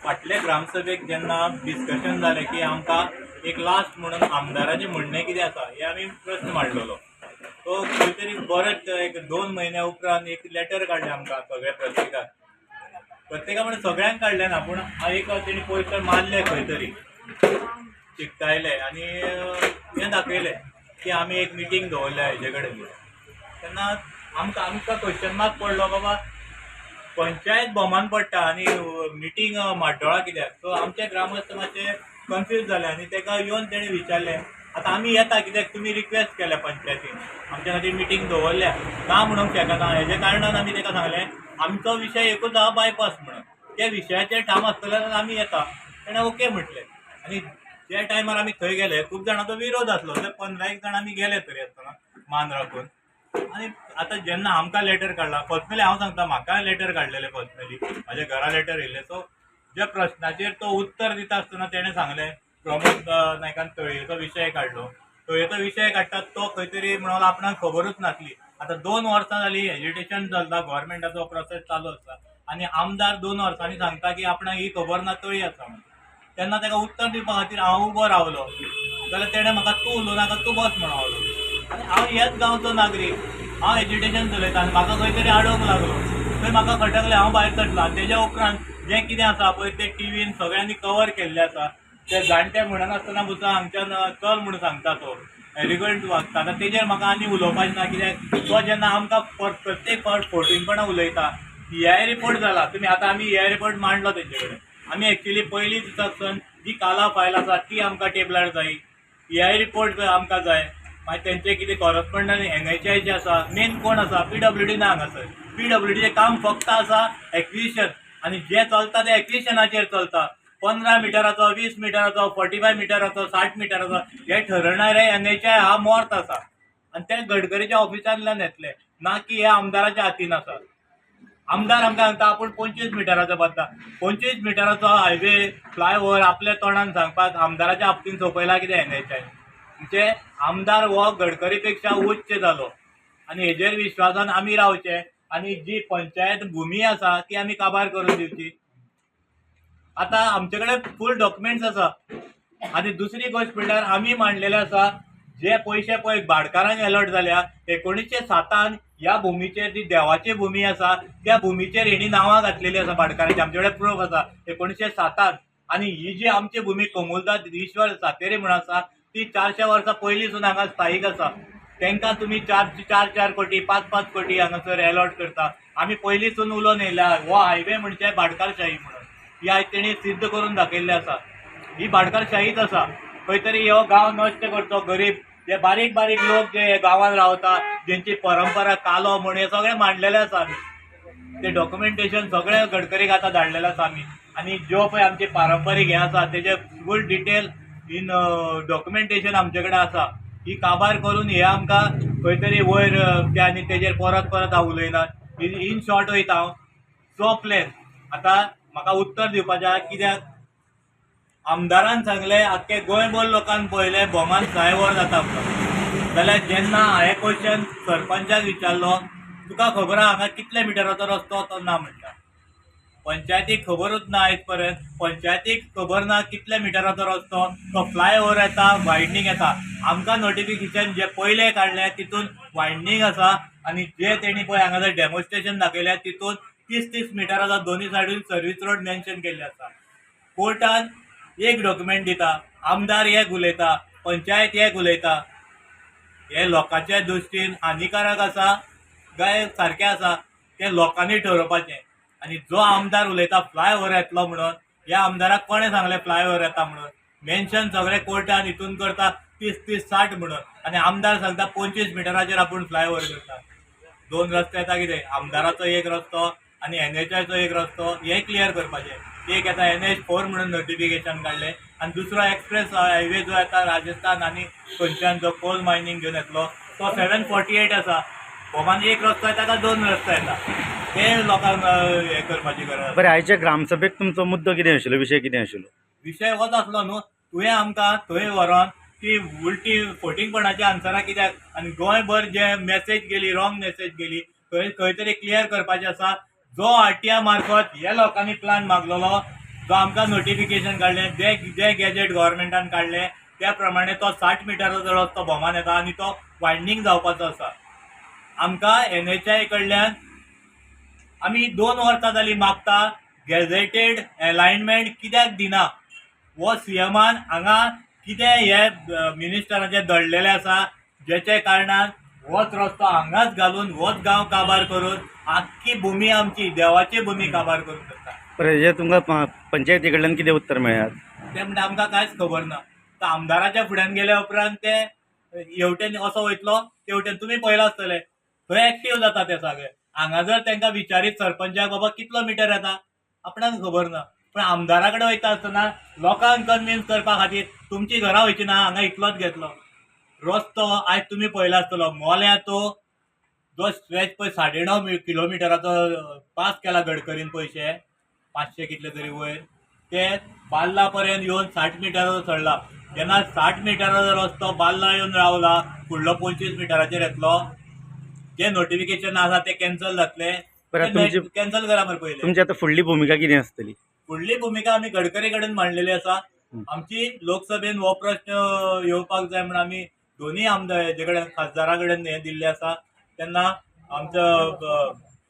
फाटल्या ग्रामसभेक जेन्ना डिस्कशन जालें की आमकां एक लास्ट म्हणून आमदाराचें म्हणणें कितें आसा हे आमी प्रश्न मांडलेलो. तो खंय तरी बरोच एक 2 म्हयन्या उपरांत एक लेटर काडलें आमकां सगळ्या प्रत्येका म्हणजे सगळ्यांक काडलें ना, पूण एक तेणी पयशे मारले खंय तरी चिकटायले आनी हें दाखयलें की आमी एक मिटींग दवरल्या हेजे कडेन. तेन्ना आमकां क्वेश्चन मार्क पडलो बाबा पंचायत बोमान पडटा आनी मिटींग माड्डोळा कित्याक. सो आमचे ग्रामस्थ मातशे कन्फ्यूज जाले आनी ताका येवन तेणें विचारलें आतां आमी येता कित्याक तुमी रिक्वेस्ट केल्या पंचायतीन आमच्या खातीर मिटींग दवरल्या ना म्हणूंक शकना. हेजे कारणान आमी ताका सांगलें आमचो विशय एकूच आहा बायपास म्हणून, त्या विशयाचेर ठाम आसतल्यार आमी येता. तेणें ओके म्हटलें आनी त्या टायमार आमी थंय गेले. खूब जाणांचो विरोध आसलो, तर 15 जाण आमी गेले तरी आसतना मान राखून. आनी आतां जेन्ना आमकां लेटर काडला, पर्सनली हांव सांगता म्हाका लेटर काडलेलें पर्सनली, म्हाज्या घरा लेटर येयलें. सो ज्या प्रश्नाचेर तो उत्तर दिता आसतना तेणें सांगलें प्रमोद नायकान तळयेचो विशय काडलो. तळयेचो विशय काडटा तो खंय तरी म्हणून आपणाक खबरूच नासली. आतां 2 वर्सां जालीं एज्युकेशन चलता, गव्हर्मेंटाचो प्रोसेस चालू आसा आनी आमदार 2 वर्सांनी सांगता की आपणाक ही खबर ना तळी आसा म्हणून. तेन्ना ताका उत्तर दिवपा खातीर हांव उबो रावलो जाल्यार तेणें म्हाका तूं उलोवं नाका तूं बस म्हणून रावलो. आनी हांव हेच गांवचो नागरीक, हांव एज्युकेशन चलयता आनी म्हाका खंय तरी आडोवंक लागलो. थंय म्हाका खटकलें, हांव भायर सरलो. आनी तेज्या उपरांत जें कितें आसा पळय तें टीव्हीन सगळ्यांनी कवर केल्लें आसा. ते जाणटे म्हणनासतना बुसा हांगच्यान चल म्हणून सांगता तो एलिगंट वागता. आतां तेजेर म्हाका आनी उलोवपाचें ना, कित्याक तो जेन्ना आमकां प्रत्येक फावट फोटींगपणां उलयता. EI रिपोर्ट जाला, तुमी आतां आमी EI रिपोर्ट मांडलो तेजे कडेन. आमी एक्चुली पयलीं दिसाकसून जी काला फायल आसा ती आमकां टेबलार जाय, EI रिपोर्ट आमकां जाय. मागीर तेंचे कितें कॉरस्पॉन्डंट NHI जे आसा, मेन कोण आसा PWD ना हांगासर. PWDचें काम फक्त आसा एक्विजिशन आनी जें चलता तें एक्विजिशनाचेर चलता. 15 मिटराचो, 20 मिटराचो, 45 मिटराचो, 60 मिटराचो हे ठरवणारे NHI हा मोर्त आसा आनी ते गडकरीच्या ऑफिसांतल्यान येतले, ना की हे आमदाराच्या हातीन आसा. आमदार आमकां सांगता आपूण 25 मिटराचो बांदता. 25 मिटराचो हायवे फ्लायओव्हर आपल्या तोंडान सांगपाक आमदाराच्या बाबतीन सोंपयला कितें NHI. म्हणजे आमदार हो गडकरी पेक्षा उच्च जालो आनी हेजेर विश्वासान आमी रावचे आनी जी पंचायत भुमी आसा ती आमी काबार करून दिवची. आतां आमचे कडेन फूल डॉक्युमेंट्स आसा. आनी दुसरी गोश्ट म्हणल्यार आमी मांडलेले आसा जे पयशे पळय भाटकारांक अलॉट जाल्या 1907 ह्या भुमीचेर जी देवाची भुमी आसा त्या भुमीचेर हेणी नांवां घातलेलीं आसा भाटकारांची. आमचे कडेन प्रूफ आसा 1907. आनी ही जी आमची भुमी कमुलदास ईश्वर सातेरी म्हणून आसा ती 400 वर्सां पयलींसून हांगा स्थायीक आसा. तांकां तुमी 4 कोटी 5 कोटी हांगासर अलॉट करता. आमी पयलींसून उलोवन येयल्या हो हायवे म्हणजे भाटकारशाही म्हणून. ही आयज तेणी सिद्ध करून दाखयल्लें आसा. ही भाटकारशाहीच आसा. खंय तरी हो गांव नश्ट करचो, गरीब जे बारीक बारीक लोक जे गांवांत रावता जेंची परंपरा कालो म्हण हे सगळें मांडलेलें आसा आमी. ते डॉक्युमेंटेशन सगळें गडकरीक आतां धाडलेलें आसा आमी. आनी ज्यो पळय आमचे पारंपारीक हें आसा तेजे फूल डिटेल इन डॉक्युमेंटेशन आमचे कडेन आसा. ही काबार करून हे आमकां खंय तरी वयर ते आनी तेजेर परत हांव उलयना. इन शॉर्ट वयता हांव. सो प्लेन आतां म्हाका उत्तर दिवपाचें आहा, कित्याक आमदारान सांगलें आख्खे गोंयभर लोकांक पळयलें बोमान फ्लायओव्हर जाता म्हणून. जाल्यार जेन्ना हांवें क्वेश्चन सरपंचाक विचारलो तुका खबर आहा हांगा कितले मिटराचो रस्तो तो ना म्हणटा. पंचायतीक खबरूच ना आयज पर्यंत. पंचायतीक खबर ना कितले मिटराचो रस्तो, तो फ्लायओव्हर येता, वायडनींग येता. आमकां नोटिफिकेशन जे पयलें काडलें तितून वायडनींग आसा आनी जे तेणी पळय हांगासर डेमॉन्स्ट्रेशन दाखयल्या तितून 30 मिटराचो दोनी सायडीन सर्वीस रोड मेन्शन केल्ले आसा. कोर्टान एक डॉक्युमेंट दिता, आमदार एक उलयता, पंचायत एक उलयता. हे लोकांच्या दृश्टीन हानिकारक आसा काय सारकें आसा तें लोकांनी ठरोवपाचें. आनी जो आमदार उलयता फ्लायओव्हर येतलो म्हणून, ह्या आमदाराक कोणें सांगलें फ्लायओव्हर येता म्हणून. मेन्शन सगळें कोर्टान हितून करता 30-60 म्हणून आनी आमदार सांगता 25 मिटराचेर आपूण फ्लायओव्हर करता. 2 रस्ते येता कितें, आमदाराचो एक रस्तो आनी NHIचो एक रस्तो, हे क्लियर करपाचें. एक येता NH4 म्हणून नोटिफिकेशन काडलें आनी दुसरो एक्सप्रेस हायवे जो येता राजस्थान आनी खंयच्यान जो कोल मायनींग घेवन येतलो तो 748 आसा. गोमान एक रस्तो येता काय 2 रस्तो येता, ते लोकांक हें करपाची गरज. बरें, आयच्या ग्रामसभेक तुमचो मुद्दो कितें आशिल्लो, विशय कितें आशिल्लो? विशय होच आसलो न्हू. तुवें आमकां थंय व्हरोन ती उलटी फोटींगपणाची आन्सरां कित्याक आनी गोंयभर जे मेसेज गेली, रॉंग मेसेज गेली, खंय तरी क्लियर करपाचें आसा. जो RTI मार्फत हे लोकांनी प्लान मागलेलो जो आमकां नोटिफिकेशन काडलें जे गॅजेट गव्हर्मेंटान काडलें त्या प्रमाणे तो 60 मिटराचो रस्तो भोवमान येता आनी तो वायडनींग जावपाचो आसा. आमकां NHI कडल्यान आमी 2 वर्सां जालीं मागता गॅझेटेड अलायनमेंट कित्याक दिना हो CMान हांगा कितें हे मिनिस्टरांचे दडलेले आसा जेचे कारणान होच रस्तो हांगाच घालून होच गांव काबार करून आख्खी भुमी आमची देवाची भुमी काबार करून करता. बरें हे तुमकां पंचायती कडल्यान कितें उत्तर मेळ्ळां? ते म्हणजे आमकां कांयच खबर ना. तर आमदाराच्या फुड्यान गेल्या उपरांत ते हेवटेन असो वयतलो तेवटेन तुमी पळयला आसतले थंय एक्टीव जाता ते सगळे. हांगा जर तांकां विचारीत सरपंचाक बाबा कितलो मिटर येता आपणाक खबर ना, पण आमदारा कडेन वयता आसतना लोकांक कन्विन्स करपा खातीर तुमची घरां वयची ना हांगा इतलोच घेतलो रस्तो. आयज तुमी पळयला आसतलो मोल्या तो जो स्ट्रेच पळय 9.5 किलोमिटराचो पास केला गडकरीन पयशे 500 कितले तरी वयर ते बाल्ला पर्यंत येवन 60 मिटराचो चडला. जेन्ना 60 मिटराचो रस्तो बाल्ला येवन रावला फुडलो 25 मिटराचेर येतलो. जे नोटिफिकेशन आसा ते कॅन्सल जातले. कॅन्सल करा मरे पयले. तुमची आतां फुडली भुमिका कितें आसतली? फुडली भुमिका आमी गडकरी कडेन मांडलेली आसा. आमची लोकसभेन हो प्रश्न येवपाक जाय म्हणून आमी दोन्ही आमदार हेजे कडेन खासदारा कडेन हे दिल्ले आसा. तेन्ना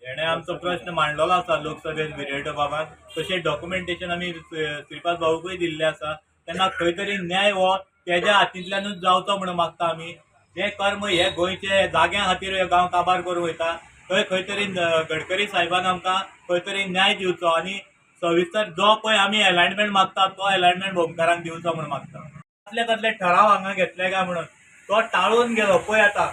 हेणें आमचो प्रश्न मांडलेलो आसा लोकसभेन विरेटो बाबान. तशें डॉक्युमेंटेशन आमी श्रीपाद भाऊकूय दिल्लें आसा. तेन्ना खंय तरी न्याय हो तेज्या हातींतल्यानूच जावचो म्हणून मागता आमी. जे कर्म हे गोंयचे जाग्या खातीर हे गांव काबार करूं वयता थंय खंय तरी गडकरी साहेबान आमकां खंय तरी न्याय दिवचो आनी सविस्तर जो पळय आमी अलायनमेंट मागता तो अलायनमेंट भोमकारांक दिवचो म्हणून मागता. कसले कसले ठराव हांगा घेतले काय म्हणून तो टाळून गेलो. पळय आतां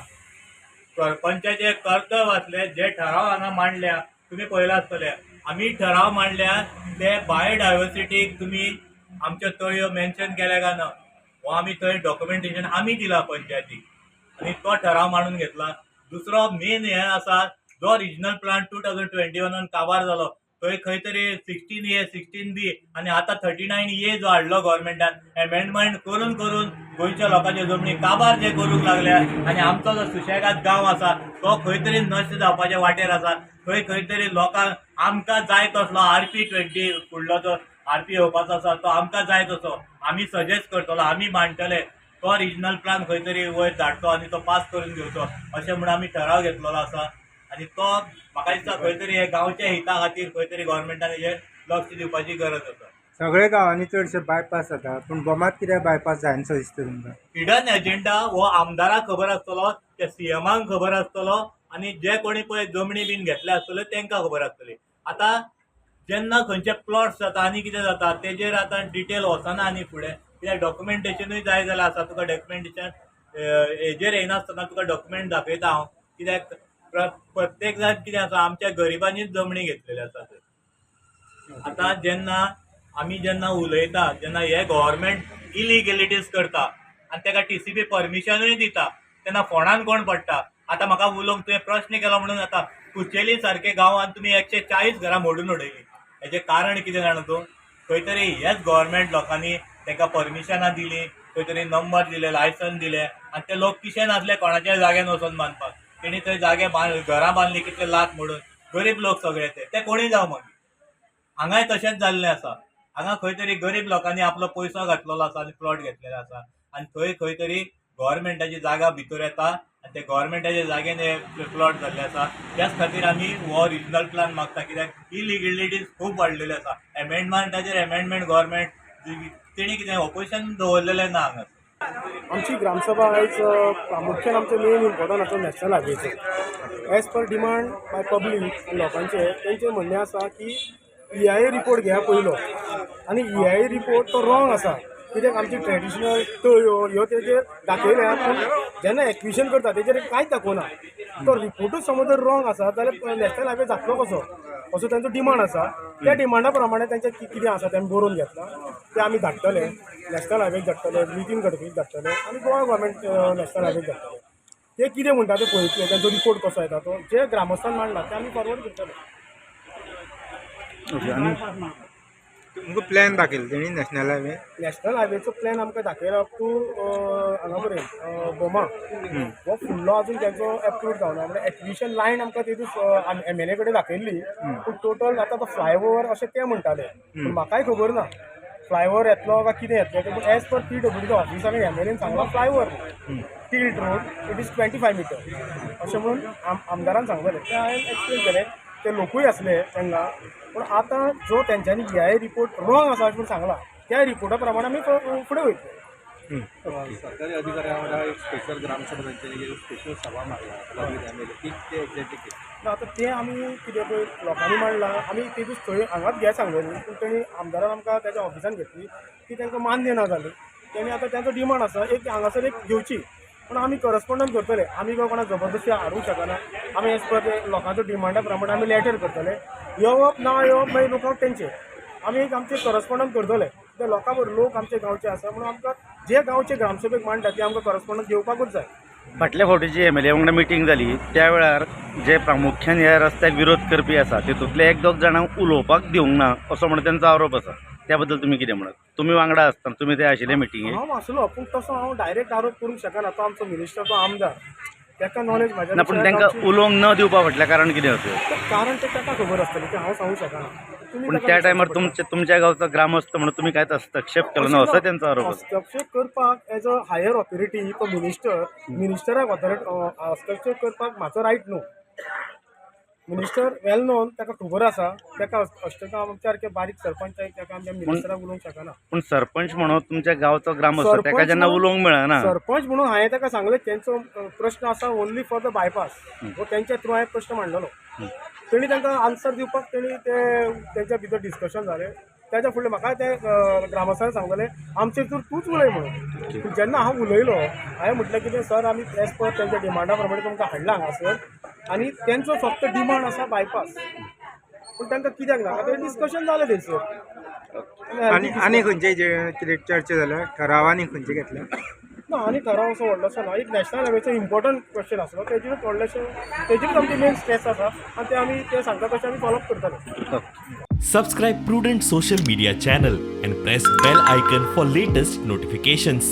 सरपंचाचे कर्तव्य आसले जे ठराव हांगा मांडल्या तुमी पळयला आसतले. आमी ठराव मांडल्या ते बायोडायवर्सिटीक तुमी आमच्यो तळयो मेन्शन केले काय ना हो आमी थंय डॉक्युमेंटेशन आमी दिला पंचायतीक आनी तो ठराव मांडून घेतला. दुसरो मेन हे आसा जो रिजनल प्लान 2021 काबार जालो थंय खंय तरी 16A 16B आनी आतां 39A जो हाडलो गव्हर्मेंटान एमेंडमेंट करून करून गोंयच्या लोकांच्यो जमनी काबार जे करूंक लागल्या आनी आमचो जो सुशेगाद गांव आसा तो खंय तरी नश्ट जावपाच्या वाटेर आसा. खंय खंय तरी लोकांक आमकां जाय तसलो RP20 फुडलो जो RP येवपाचो आसा तो आमकां जाय तसो आमी सजेस्ट करतलो आमी मांडटले. तो रिजनल प्लान खंय तरी वयर धाडचो आनी तो पास करून घेवचो अशें म्हणून आमी ठराव घेतलेलो आसा. आनी तो म्हाका दिसता खंय तरी हे गांवच्या हिता खातीर खंय तरी गव्हर्मेंटान हेजेर लक्ष दिवपाची गरज आसा. सगळे गांवांनी चडशे बायपास जाता पूण बोमात कित्याक बायपास जायना दिसता तुमकां? हिडन एजेंडा हो आमदाराक खबर आसतलो त्या CMाक खबर आसतलो आनी जे कोणी पळय जमनी बीन घेतले आसतल्यो तांकां खबर आसतली. आतां जेन्ना खंयचे प्लॉट्स जाता आनी कितें जाता तेजेर आतां डिटेल वचना आनी फुडें कित्याक डॉक्युमेंटेशनूय जाय जाल्यार आसा. तुका डॉक्युमेंटेशन हेजेर येनासतना तुका डॉक्युमेंट दाखयता हांव कित्याक प्रत्येक जाण कितें आसा आमच्या गरिबांनीच जमनी घेतलेली आसा थंय. आतां जेन्ना उलयता जेन्ना हे गव्हर्मेंट इलिगेलिटीज करता आनी ताका TCP परमिशनूय दिता तेन्ना फोंडान कोण पडटा? आतां म्हाका उलोवंक तुवें प्रश्न केलो म्हणून आतां कुचेली सारके गांवांत तुमी 140 घरां मोडून उडयली. हेजें कारण कितें जाणा तूं? खंय तरी हेच गव्हर्मेंट लोकांनी तांकां परमिशनां दिलीं खंय तरी नंबर दिले लायसन दिले आनी ते लोक पिशे नासले कोणाच्याय जाग्यान वचून बांदपाक. तेणी थंय जागे घरां बांदली कितले लाख मोडून. गरीब लोक सगळे ते कोणीय जावं मागीर. हांगाय तशेंच जाल्लें आसा. हांगा खंय तरी गरीब लोकांनी आपलो पयसो घातलेलो आसा आनी प्लॉट घेतलेले आसा आनी थंय खंय तरी गव्हर्मेंटाची जागा भितर येता आनी ते गव्हर्मेंटाच्या जागेन हे प्लॉट जाल्ले आसा. त्याच खातीर आमी हो रिजनल प्लान मागता कित्याक इलिगेलिटीज खूब वाडलेल्यो आसा. एमेंडमेंटाचेर एमेंडमेंट गव्हर्मेंट तेणी कितें ऑपोजिशन दवरलेलें ना हांगा. आमची ग्रामसभा आयज प्रामुख्यान आमचो मेन इम्पॉर्टंट आसा नॅशनल हायवेचो. As per demand by public लोकांचे तेंचें म्हणणें आसा की EIA रिपोर्ट घेया पयलो आनी EIA रिपोर्ट तो रॉंग आसा कित्याक आमची ट्रेडिशनल तळयो ह्यो तेजेर दाखयल्या पूण जेन्ना एक्विशन करता तेजेर कांयच दाखोवना. तो रिपोर्टूच समज जर रॉंग आसा जाल्यार नॅशनल हायवे जातलो कसो असो तांचो डिमांड आसा. त्या डिमांडा प्रमाणे तेंचें कितें आसा तें आमी बरोवन घेतला ते आमी धाडटले नॅशनल हायवेक धाडटले नितीन गडकरीक धाडटले आनी गोवा गव्हर्मेंट नॅशनल हायवेक धाडटले. ते कितें म्हणटा ते पळयतले तेंचो रिपोर्ट कसो येता तो जे ग्रामस्थान मांडला ते आमी फॉरवर्ड करतले. ओके. आनी तुमकां प्लॅन दाखयलो तेणी नॅशनल हायवे नॅशनल हायवेचो प्लॅन आमकां दाखयला अप टू हांगा पर्यंत बोमा हो फुडलो अजून तेंचो एप्रूव जावना म्हणजे एक्विशन लायन आमकां तेतून MLA कडेन दाखयल्ली पूण टोटल आतां तो फ्लायओवर अशें ते म्हणटाले पूण म्हाकाय खबर ना फ्लायओवर येतलो काय कितें येतलो ते पूण एज पर PWD ऑफिसांनी MLAन सांगला flyover tilt road it is 25 metre अशें म्हणून आमदारान सांगलेलें तें हांवें एक्सप्लेन केलें ते लोकूय आसले तेंगा पूण आतां जो तेंच्यांनी EIA रिपोर्ट रॉंग आसा अशें सांगला त्या रिपोर्टा प्रमाणे आमी फुडें वयतले सरकारी अधिकाऱ्या वांगडा एक स्पेशल ग्रामसभा तेंच्यांनी स्पेशल सभा मारला की ते एक्झॅक्टली कितें आतां तें आमी कितें पळय लोकांनी मांडलां आमी ते दीस थंय हांगाच घ्या सांगलेली पूण तेणी आमदारान आमकां तेज्या ऑफिसान घेतली ती तांकां मान्य ना जाली तेणी आतां तेंचो डिमांड आसा एक हांगासर एक घेवची पूण आमी करस्पॉन्डंट करतले आमी काय कोणाक जबरदस्ती हाडूंक शकना आमी एज पर लोकांचो डिमांडा प्रमाणे आमी लॅटर करतले येवप ना येवप मागीर लोकांक तेंचे आमी एक आमचे करस्पॉन्डंट करतले ते लोकां बरोबर लोक आमचे गांवचे आसा म्हणून आमकां जे गांवचे ग्रामसभेक मांडटा ते आमकां करस्पॉन्डंट घेवपाकूच जाय फाटल्या फावटीची MLA वांगडा मिटींग जाली त्या वेळार जे प्रामुख्यान ह्या रस्त्याक विरोध करपी आसा तितूंतले 1-2 जाणांक उलोवपाक दिवंक ना असो म्हणून त्यांचो आरोप आसा त्या बद्दल तुमी कितें म्हणत तुमी वांगडा आसतना तुमी ते आशिल्ले मिटिंगेक हांव आसलो पूण तसो हांव डायरेक्ट आरोप करूंक शकना तो आमचो मिनिस्टर तो आमदार ताका नॉलेज म्हाज्या ना पूण तांकां उलोवंक न दिवपा फाटल्या कारण कितें असेल कारण ते ताका खबर आसतलें ते हांव सांगूंक शकना तुमी पूण ताका त्या टायमार विचारपाक तुमच्या गांवचो ग्रामस्थ म्हणून तुमी कांयच हस्तक्षेप केलो ना असो त्यांचो आरोप आसा हस्तक्षेप करपाक एज अ हायर ऑथॉरिटी तो मिनिस्टराक हस्तक्षेप करपाक म्हाजो रायट न्हू मिनिस्टर वेल नोन ताका खबर आसा ताका आमच्या सारके बारीक सरपंचाक ताका आमच्या मिनिस्टराक उलोवंक शकना पूण सरपंच म्हणून तुमच्या गांवचो ग्रामस्थ ताका जेन्ना उलोवंक मेळना सरपंच म्हणून हांवें ताका सांगलें तेंचो प्रश्न आसा ओन्ली फॉर द बायपास हो तेंच्या थ्रू हांवें प्रश्न मांडलेलो तेणी तांकां आन्सर दिवपाक तेणी तेंच्या भितर डिस्कशन जालें त्याच्या फुडलें म्हाका ते ग्रामस्थान सांगलेलें आमचे थ्रू तूंच उलय म्हणून पूण जेन्ना हांव उलयलो हांवें म्हटलें कितें सर आमी एज पर तेंच्या डिमांडा प्रमाणे तुमकां हाडला हांगासर आनी तेंचो फक्त डिमांड आसा बायपास पूण तांकां कित्याक नाका तें डिस्कशन जालें थंयसर आनी खंयचे कितें चर्चा जाल्या ठराव आनी खंयचे घेतल्या ना आनी ठराव असो व्हडलोसो ना एक नॅशनल हायवेचो इम्पॉर्टंट क्वेश्चन आसलो तेजेरूच व्हडलेशें तेजेरूच आमची मेन स्ट्रेस आसा आनी ते आमी ते सांगता तशें आमी फॉलो अप करतले Subscribe Prudent social media channel and press bell icon for latest notifications.